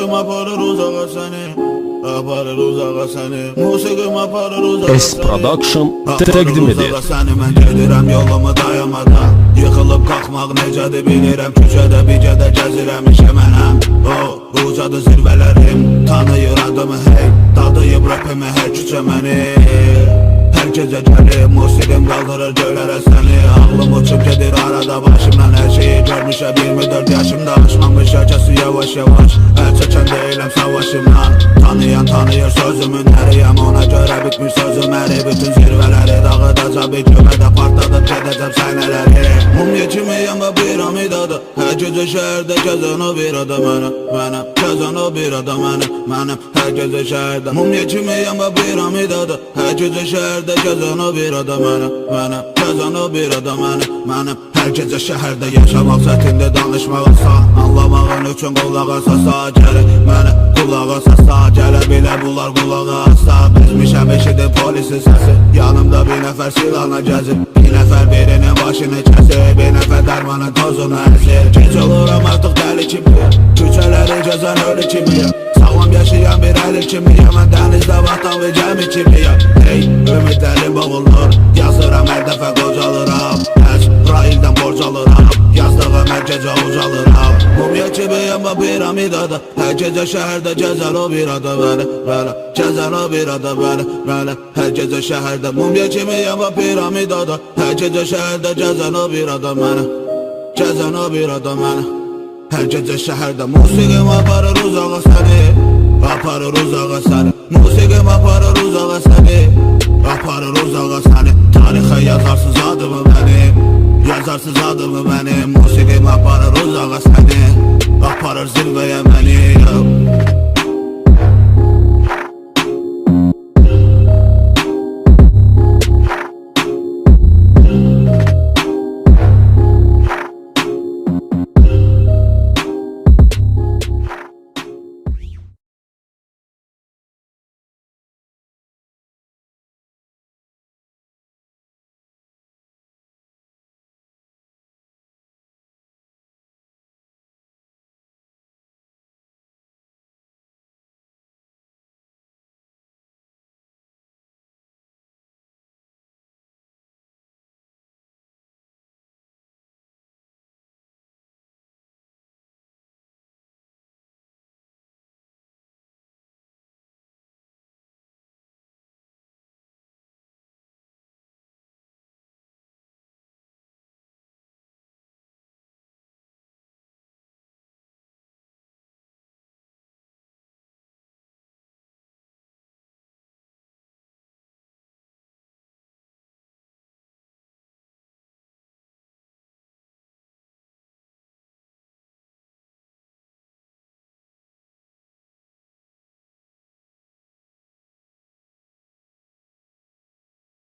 Musiqim aparır uzağa səni, aparır uzağa səni. Musiqim aparır uzağa S Production təqdim edir. Səni mən gedirəm yolumu dayamadan. Yıxılıb qalxmaq necədir bilirəm. Küçədə bicədə gəzirəm işə mənəm. Ucadı zirvələrim, tanıyır adımı hey. Dadıyıb rapimi hər küçə məni. Hər gecə gəlir, musiqim qaldırır göylərə səni. Ağlım uçub gedir arada başımdan hər şeyi görmüşə 24 yaşımda açmamış şəkəsi yavaş yavaş. Əl çəkən deyiləm savaşımdan. Tanıyan tanıyır sözümün əriyəm. Ona görə bitmiş sözüm əri. Bütün zirvələri dağıdacaq bir kömədə partladıb gedəcəm səhnələri. Mumya kimiyəm və piramidadır. Hər gecə şəhərdə gəzən o bir adam mənəm. Gəzən o bir adam mənim. Hər gecə şəhərdə mumya kimiyəm və piramidadır. Hər gecə şəhərdə gəzən o bir adam mənəm. Gəzən o bir adam mənim. Hər gecə şəhərdə yaşamaq çətindir, danışmaq asan. Anlamağın üçün qulağa sasa gəlir mənə. Qulağa sasa gələ bilə bunlar qulağa asa. Bezmişəm eşidir polisin səsi. Yanımda bir nəfər silahla gəzir. Bir nəfər birinin başını kəsir. Bir nəfər dərmanın tozunu əsir. Gec oluram artıq dəli kimiyəm. Küçələri gəzən ölü kimiyəm. Sağlam yaşayan bir əli kimiyəm. Mən dənizdə vatan və gəmi kimiyəm. Hey, ümidlərim boğulur. Yazıram hər dəfə qocalıram. Raildən borc alıram. Yazdığım hər gecə ucalıram. Mumya kimiyəm və piramidada. Hər gecə şəhərdə gəzər o bir adam mənə. Gəzər o bir adam mənə. Hər gecə şəhərdə mumya kimiyəm və piramidada. Hər gecə şəhərdə gəzər o bir adam mənə. Gəzən o bir adam mənə. Hər gecə şəhərdə musiqim aparır uzağa səni. Aparır uzağa səni. Musiqim aparır uzağa səni. Aparır uzağa səni. Tarixə yazarsız adımı mənim. Yazarsız adımı mənim. Musiqim aparır uzağa səni. Aparır zirvəyə məni.